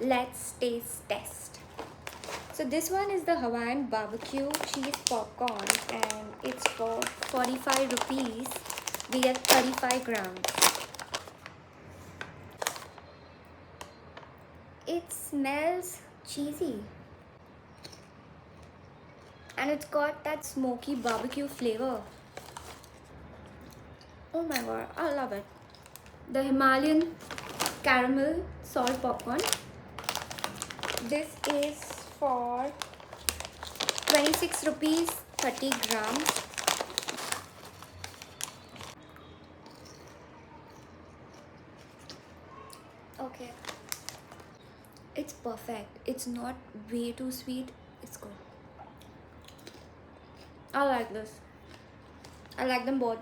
let's taste test. So this one is the Hawaiian barbecue cheese popcorn and it's for 45 rupees. We get 35 grams. It smells cheesy and it's got that smoky barbecue flavor. Oh my god, I love it. The Himalayan caramel salt popcorn. This is for 26 rupees, 30 grams. Okay. It's perfect. It's not way too sweet. It's good. I like this. I like them both.